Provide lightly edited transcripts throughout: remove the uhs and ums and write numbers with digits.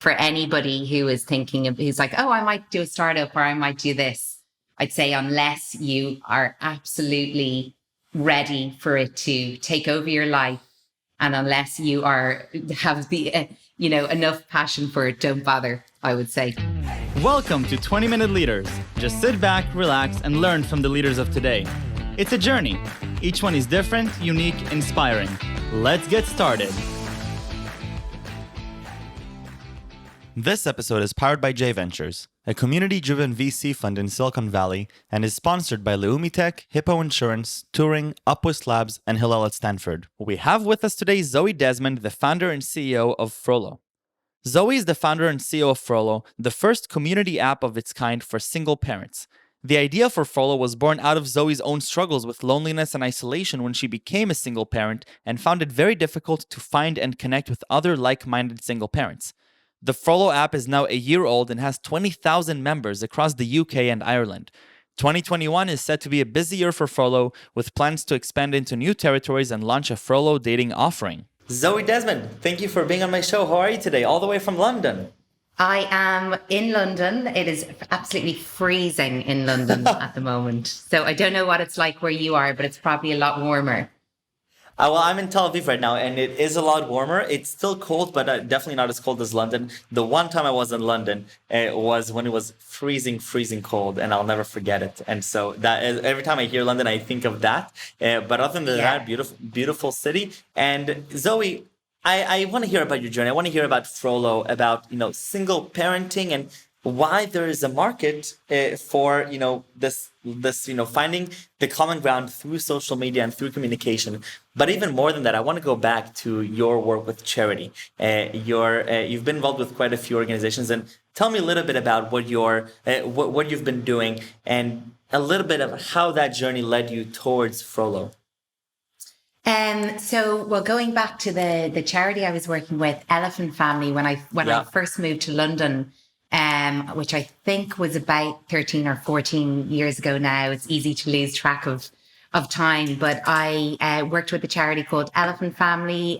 for anybody who is thinking of, who's like, oh, I might do a startup or I might do this, I'd say unless you are absolutely ready for it to take over your life, and unless you have the enough passion for it, don't bother, I would say. Welcome to 20-Minute Leaders. Just sit back, relax, and learn from the leaders of today. It's a journey. Each one is different, unique, inspiring. Let's get started. This episode is powered by J Ventures, a community-driven VC fund in Silicon Valley, and is sponsored by Leumi Tech, Hippo Insurance, Turing, Upwist Labs, and Hillel at Stanford. We have with us today Zoë Desmond, the founder and CEO of Frolo. Zoë is the founder and CEO of Frolo, the first community app of its kind for single parents. The idea for Frolo was born out of Zoe's own struggles with loneliness and isolation when she became a single parent and found it very difficult to find and connect with other like-minded single parents. The Frolo app is now a year old and has 20,000 members across the UK and Ireland. 2021 is set to be a busy year for Frolo, with plans to expand into new territories and launch a Frolo Dating offering. Zoë Desmond, thank you for being on my show. How are you today? All the way from London. I am in London. It is absolutely freezing in London at the moment. So I don't know what it's like where you are, but it's probably a lot warmer. Well, I'm in Tel Aviv right now, and it is a lot warmer. It's still cold, but definitely not as cold as London. The one time I was in London was when it was freezing cold, and I'll never forget it. And so that is, every time I hear London, I think of that. But other than that, beautiful city. And Zoë, I want to hear about your journey. I want to hear about Frolo, about single parenting, and why there is a market for this finding the common ground through social media and through communication. But even more than that, I want to go back to your work with charity. You've been involved with quite a few organizations, and tell me a little bit about what you've been doing and a little bit of how that journey led you towards Frolo. Going back to the charity I was working with, Elephant Family, when I first moved to London, which I think was about 13 or 14 years ago now. It's easy to lose track of time, but I worked with a charity called Elephant Family,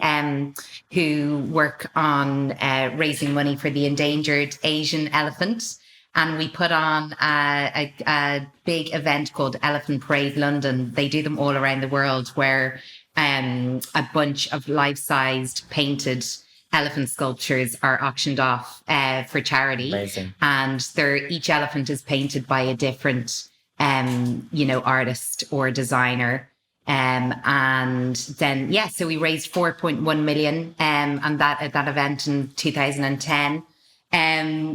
who work on raising money for the endangered Asian elephant. And we put on a big event called Elephant Parade London. They do them all around the world, where a bunch of life-sized painted elephant sculptures are auctioned off for charity. Amazing. And each elephant is painted by a different artist or designer. And then so we raised 4.1 million on that event in 2010.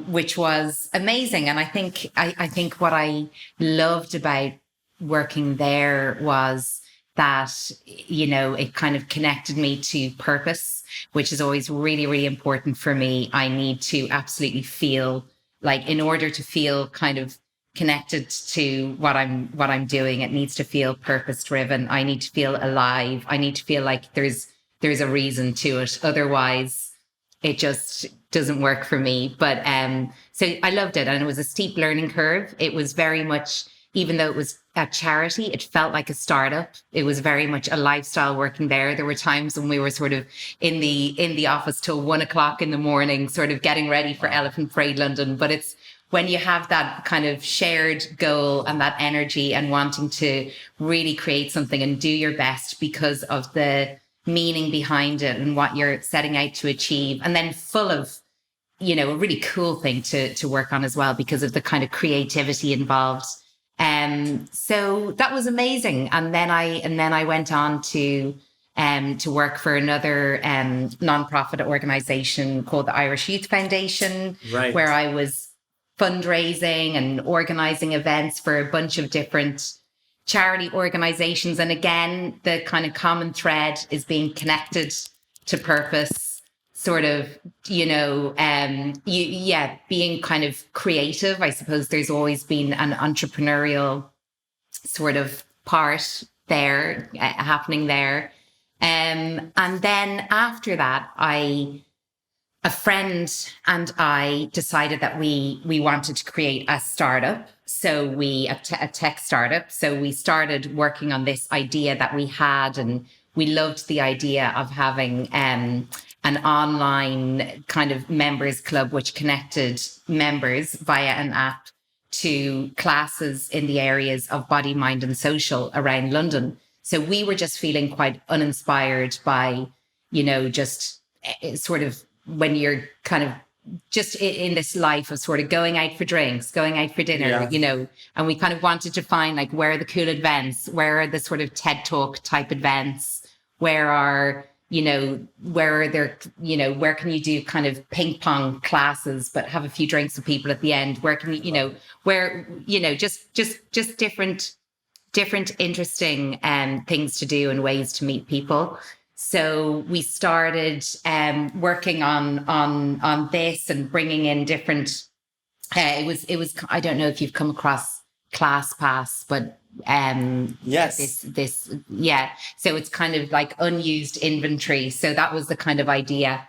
Which was amazing. And I think what I loved about working there was that, it kind of connected me to purpose, which is always really, really important for me. I need to absolutely feel like, in order to feel kind of connected to what I'm doing, it needs to feel purpose driven. I need to feel alive. I need to feel like there's a reason to it. Otherwise, it just doesn't work for me. But so I loved it, and it was a steep learning curve. It was very much, even though it was a charity, it felt like a startup. It was very much a lifestyle working there. There were times when we were sort of in the office till 1 o'clock in the morning, sort of getting ready for Elephant Parade London. But it's when you have that kind of shared goal and that energy and wanting to really create something and do your best because of the meaning behind it and what you're setting out to achieve, and then full of a really cool thing to work on as well because of the kind of creativity involved. So that was amazing. And then I went on to work for another nonprofit organization called the Irish Youth Foundation, right, where I was fundraising and organizing events for a bunch of different charity organizations. And again, the kind of common thread is being connected to purpose, sort of, being kind of creative. I suppose there's always been an entrepreneurial sort of part there, happening there. And then after that, a friend and I decided that we wanted to create a startup. So a tech startup. So we started working on this idea that we had, and we loved the idea of having an online kind of members club, which connected members via an app to classes in the areas of body, mind and social around London. So we were just feeling quite uninspired by, just sort of when you're kind of just in this life of sort of going out for drinks, going out for dinner, and we kind of wanted to find like, where are the cool events? Where are the sort of TED Talk type events? Where are there, where can you do kind of ping pong classes, but have a few drinks with people at the end? Where can just different interesting things to do and ways to meet people. So we started working on this and bringing in different. It was. I don't know if you've come across ClassPass, but yes, this So it's kind of like unused inventory. So that was the kind of idea.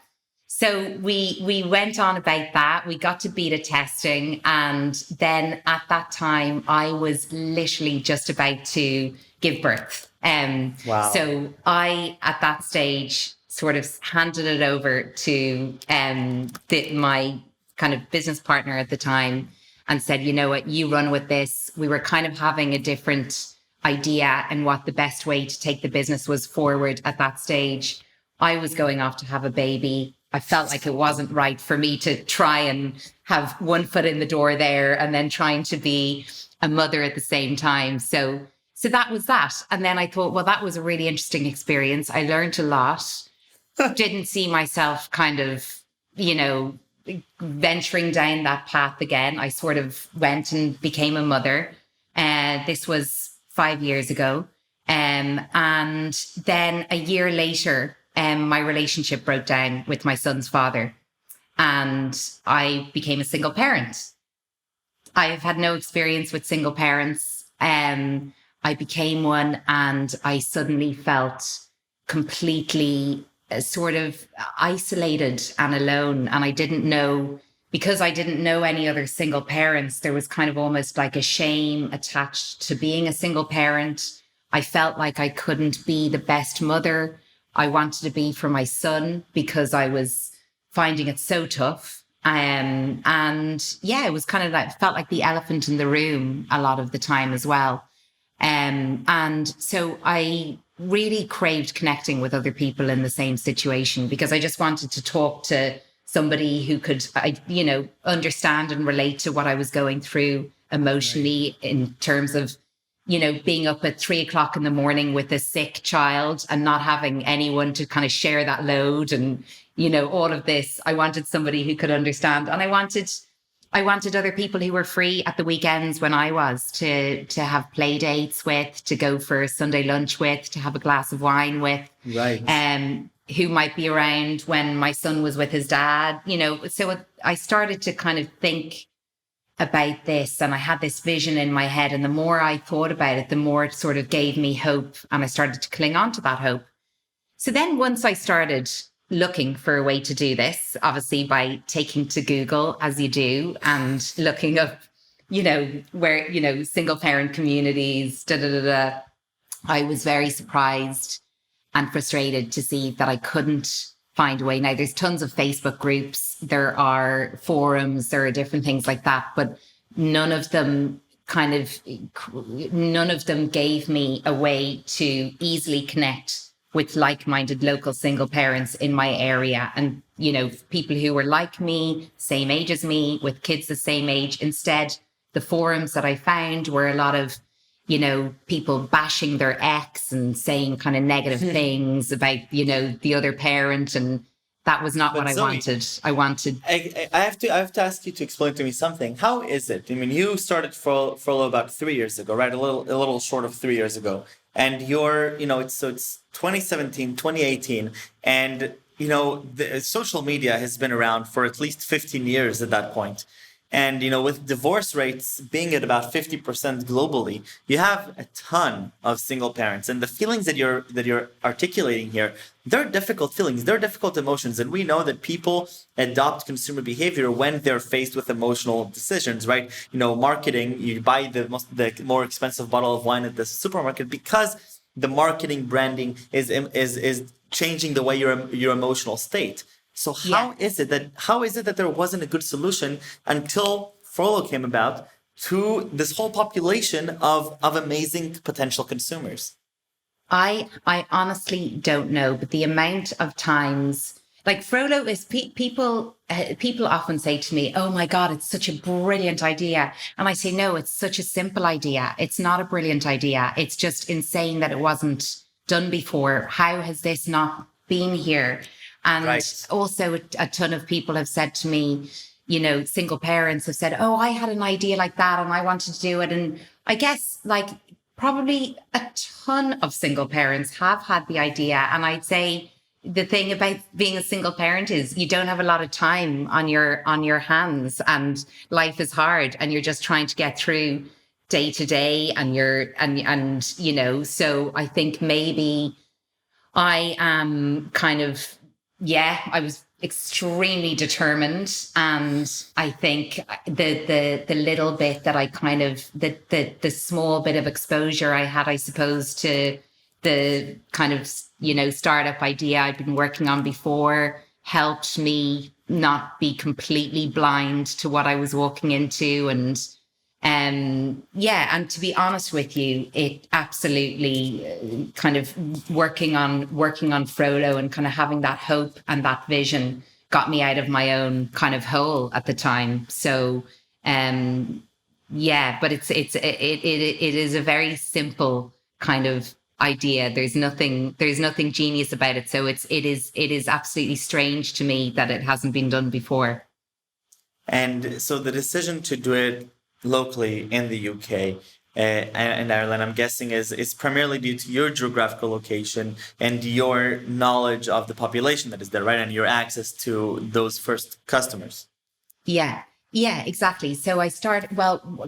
So we went on about that. We got to beta testing, and then at that time I was literally just about to give birth. Wow. So I, at that stage, sort of handed it over to my kind of business partner at the time and said, you know what, you run with this. We were kind of having a different idea and what the best way to take the business was forward at that stage. I was going off to have a baby. I felt like it wasn't right for me to try and have one foot in the door there and then trying to be a mother at the same time. So that was that. And then I thought, well, that was a really interesting experience. I learned a lot. Didn't see myself kind of, venturing down that path again. I sort of went and became a mother. This was 5 years ago. And then a year later, my relationship broke down with my son's father and I became a single parent. I have had no experience with single parents. I became one and I suddenly felt completely sort of isolated and alone. And I didn't know, because I didn't know any other single parents, there was kind of almost like a shame attached to being a single parent. I felt like I couldn't be the best mother I wanted to be for my son because I was finding it so tough. And yeah, it was kind of like, felt like the elephant in the room a lot of the time as well. And so I really craved connecting with other people in the same situation because I just wanted to talk to somebody who could, understand and relate to what I was going through emotionally in terms of, being up at 3:00 in the morning with a sick child and not having anyone to kind of share that load and, all of this. I wanted somebody who could understand. And I wanted other people who were free at the weekends when I was to have play dates with, to go for a Sunday lunch with, to have a glass of wine with, right? Who might be around when my son was with his dad, So I started to kind of think about this and I had this vision in my head. And the more I thought about it, the more it sort of gave me hope. And I started to cling on to that hope. So then once I started looking for a way to do this, obviously by taking to Google as you do and looking up, where, single parent communities, I was very surprised and frustrated to see that I couldn't find a way. Now there's tons of Facebook groups, there are forums, there are different things like that, but none of them gave me a way to easily connect with like-minded local single parents in my area and, people who were like me, same age as me, with kids the same age. Instead, the forums that I found were a lot of, people bashing their ex and saying kind of negative things about, the other parent. And that was not what Zoe, I wanted. I have to ask you to explain to me something. How is it? I mean, you started Frolo about 3 years ago, right? A little short of 3 years ago. And you're, it's 2017, 2018. And, the social media has been around for at least 15 years at that point. And, with divorce rates being at about 50% globally, you have a ton of single parents. And the feelings that you're articulating here, they're difficult feelings, they're difficult emotions. And we know that people adopt consumer behavior when they're faced with emotional decisions, right? Marketing, you buy the more expensive bottle of wine at the supermarket because the marketing branding is changing the way your emotional state. So how is it that there wasn't a good solution until Frolo came about to this whole population of amazing potential consumers? I honestly don't know, but the amount of times, like Frolo is people often say to me, "Oh my God, it's such a brilliant idea," and I say, "No, it's such a simple idea. It's not a brilliant idea. It's just insane that it wasn't done before. How has this not been here?" And also, a ton of people have said to me, single parents have said, "Oh, I had an idea like that, and I wanted to do it," and I guess like probably a ton of single parents have had the idea. And I'd say the thing about being a single parent is you don't have a lot of time on your hands, and life is hard, and you're just trying to get through day to day, so I think maybe I am kind of, I was extremely determined. And I think the little bit that I kind of, the small bit of exposure I had, I suppose, to the kind of, startup idea I'd been working on before helped me not be completely blind to what I was walking into. And to be honest with you, it absolutely kind of working on Frolo and kind of having that hope and that vision got me out of my own kind of hole at the time. So, but it is a very simple kind of idea. There's nothing genius about it. So it is absolutely strange to me that it hasn't been done before. And so the decision to do it locally in the UK and Ireland, I'm guessing is primarily due to your geographical location and your knowledge of the population that is there, right? And your access to those first customers. Yeah, exactly. So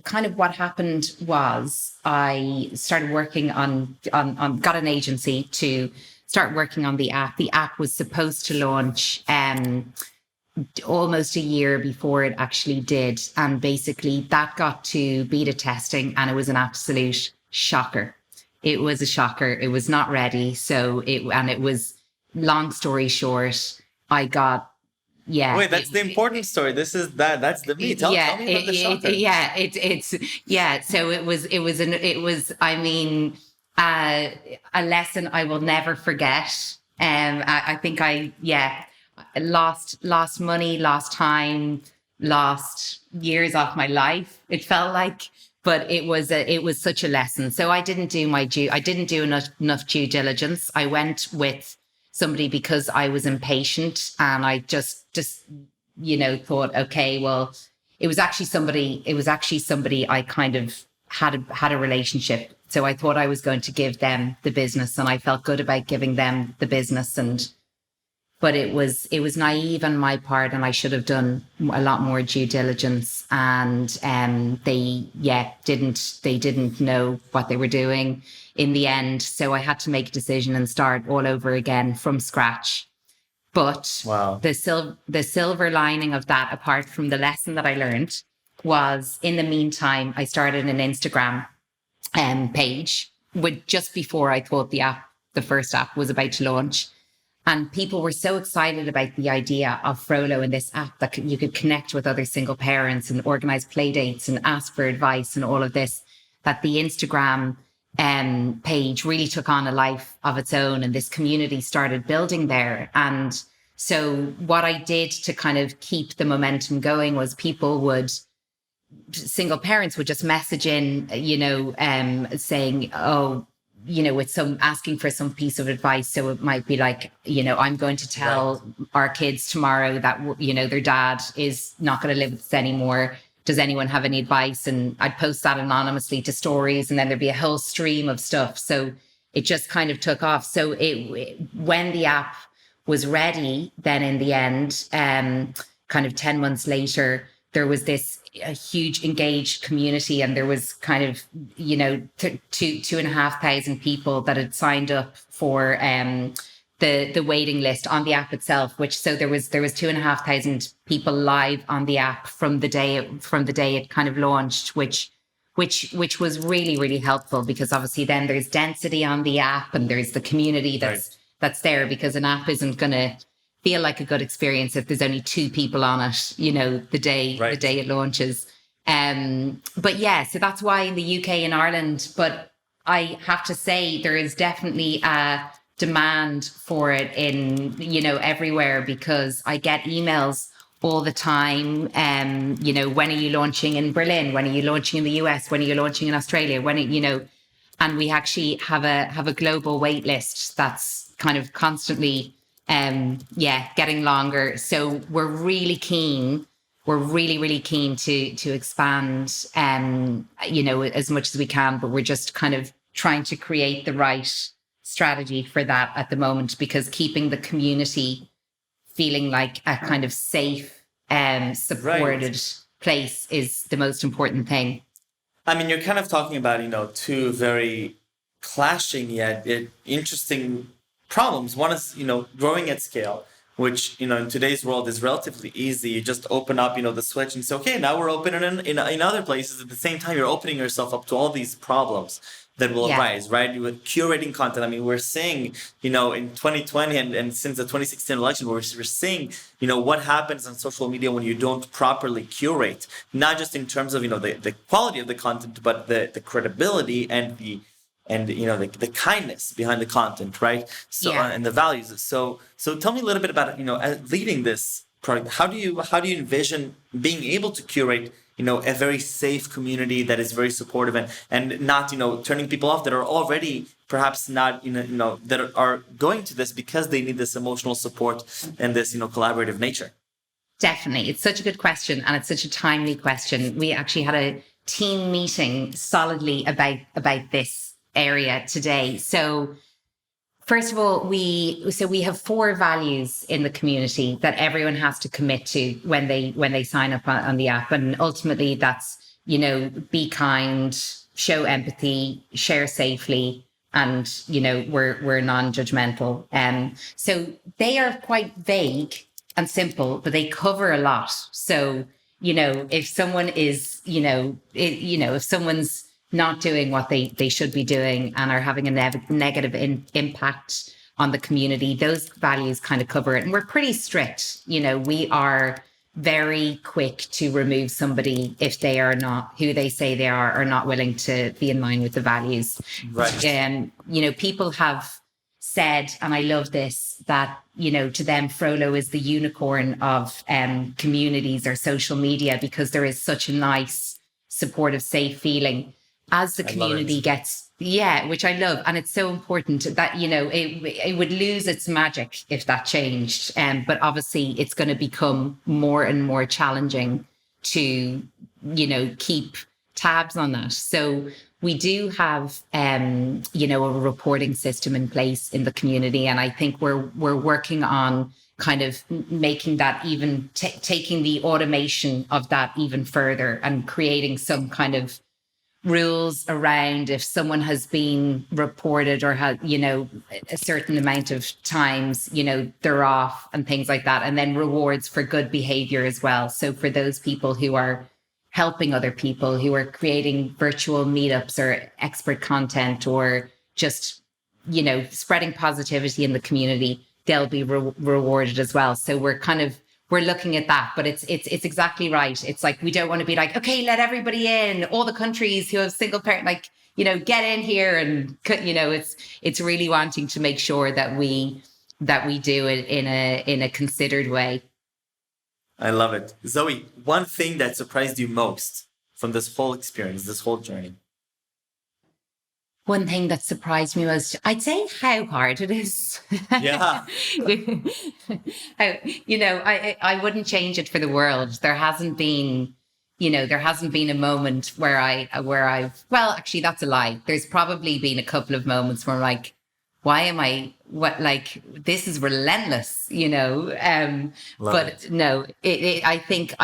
kind of what happened was I started working on got an agency to start working on the app. The app was supposed to launch almost a year before it actually did. And basically that got to beta testing, and it was an absolute shocker. It was a shocker. It was not ready. So it was, long story short, I got, Wait, that's the important story. That's the meat. Tell me about the shocker. So it was, I mean, a lesson I will never forget. I think lost money, lost time, lost years off my life. It felt like, but it was such a lesson. So I didn't do enough due diligence. I went with somebody because I was impatient, and I just thought, okay, well, it was actually somebody I kind of had a relationship. So I thought I was going to give them the business, and I felt good about giving them the business. But it was naive on my part, and I should have done a lot more due diligence. And they didn't know what they were doing in the end. So I had to make a decision and start all over again from scratch. But wow. the silver lining of that, apart from the lesson that I learned, was in the meantime, I started an Instagram page just before I thought the first app was about to launch. And people were so excited about the idea of Frolo and this app that you could connect with other single parents and organize play dates and ask for advice and all of this, that the Instagram page really took on a life of its own, and this community started building there. And so what I did to kind of keep the momentum going was single parents would just message in, saying, with asking for some piece of advice. So it might be like, I'm going to tell our kids tomorrow that, their dad is not going to live with us anymore. Does anyone have any advice? And I'd post that anonymously to stories, and then there'd be a whole stream of stuff. So it just kind of took off. So when the app was ready, then in the end, kind of 10 months later, there was a huge engaged community, and there was kind of, 2,500 people that had signed up for the waiting list on the app itself, so there was 2,500 people live on the app from the day it kind of launched, which was really, really helpful, because obviously then there's density on the app, and there's the community that's there, because an app isn't going to feel like a good experience if there's only 2 people on it, the day it launches. But yeah, so that's why in the UK and Ireland, but I have to say there is definitely a demand for it in, everywhere, because I get emails all the time. When are you launching in Berlin? When are you launching in the US? When are you launching in Australia? And we actually have a global wait list that's kind of constantly, getting longer. So we're really keen. We're really, really keen to expand, as much as we can, but we're just kind of trying to create the right strategy for that at the moment, because keeping the community feeling like a kind of safe, supported place is the most important thing. I mean, you're kind of talking about, 2 very clashing yet interesting problems. One is, growing at scale, which, in today's world is relatively easy. You just open up, the switch and say, okay, now we're open in other places. At the same time, you're opening yourself up to all these problems that will arise, right? With curating content. I mean, we're seeing, in 2020 and since the 2016 election, we're seeing, what happens on social media when you don't properly curate, not just in terms of, the quality of the content, but the credibility and the kindness behind the content, right? So and the values. So tell me a little bit about leading this project. How do you envision being able to curate a very safe community that is very supportive and not turning people off that are already perhaps not that are going to this because they need this emotional support and this collaborative nature? Definitely, it's such a good question, and it's such a timely question. We actually had a team meeting solidly about this area today. So first of all, we have 4 values in the community that everyone has to commit to when they sign up on the app. And ultimately that's, be kind, show empathy, share safely, and, we're non-judgmental. So they are quite vague and simple, but they cover a lot. So, if someone is, if someone's not doing what they should be doing and are having a negative impact on the community, those values kind of cover it. And we're pretty strict. We are very quick to remove somebody if they are not who they say they are or not willing to be in line with the values. Right. People have said, and I love this, that, to them, Frolo is the unicorn of communities or social media, because there is such a nice, supportive, safe feeling. As the community gets, which I love. And it's so important that, it would lose its magic if that changed. But obviously it's going to become more and more challenging to, keep tabs on that. So we do have, a reporting system in place in the community. And I think we're working on kind of making that even, taking the automation of that even further and creating some kind of rules around if someone has been reported or had, a certain amount of times, they're off and things like that. And then rewards for good behavior as well. So for those people who are helping other people, who are creating virtual meetups or expert content or just, spreading positivity in the community, they'll be rewarded as well. So we're looking at that, but it's exactly right. It's like, we don't want to be like, okay, let everybody in, all the countries who have single parent, get in here. And, it's really wanting to make sure that we do it in a considered way. I love it. Zoe, one thing that surprised you most from this whole experience, this whole journey? One thing that surprised me was, I'd say, how hard it is. Yeah. I wouldn't change it for the world. There hasn't been a moment where I've, well, actually, that's a lie. There's probably been a couple of moments where I'm like, why am I, this is relentless, but no, I think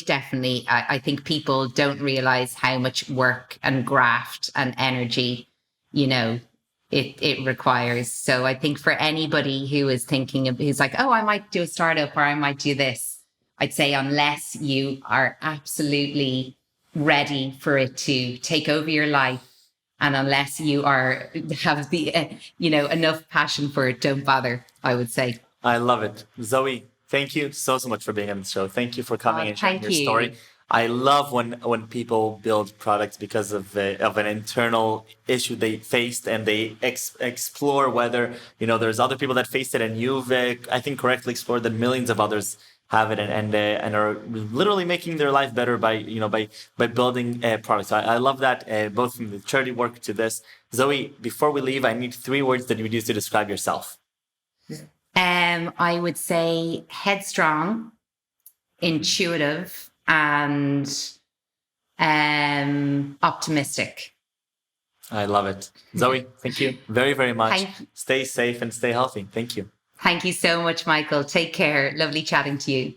definitely, I think people don't realize how much work and graft and energy it requires. So I think for anybody who is who's like, oh, I might do a startup or I might do this, I'd say unless you are absolutely ready for it to take over your life, and unless you have the, enough passion for it, don't bother, I would say. I love it. Zoe, thank you so much for being on the show. Thank you for coming and sharing Thank your you. story. I love when people build products because of an internal issue they faced, and they explore whether there's other people that faced it, and you've I think correctly explored that millions of others have it, and are literally making their life better by building products. So I love that, both from the charity work to this. Zoe, before we leave, I need 3 words that you would use to describe yourself. I would say headstrong, intuitive, and optimistic. I love it. Zoe, thank you very, very much. Stay safe and stay healthy. Thank you. Thank you so much, Michael. Take care. Lovely chatting to you.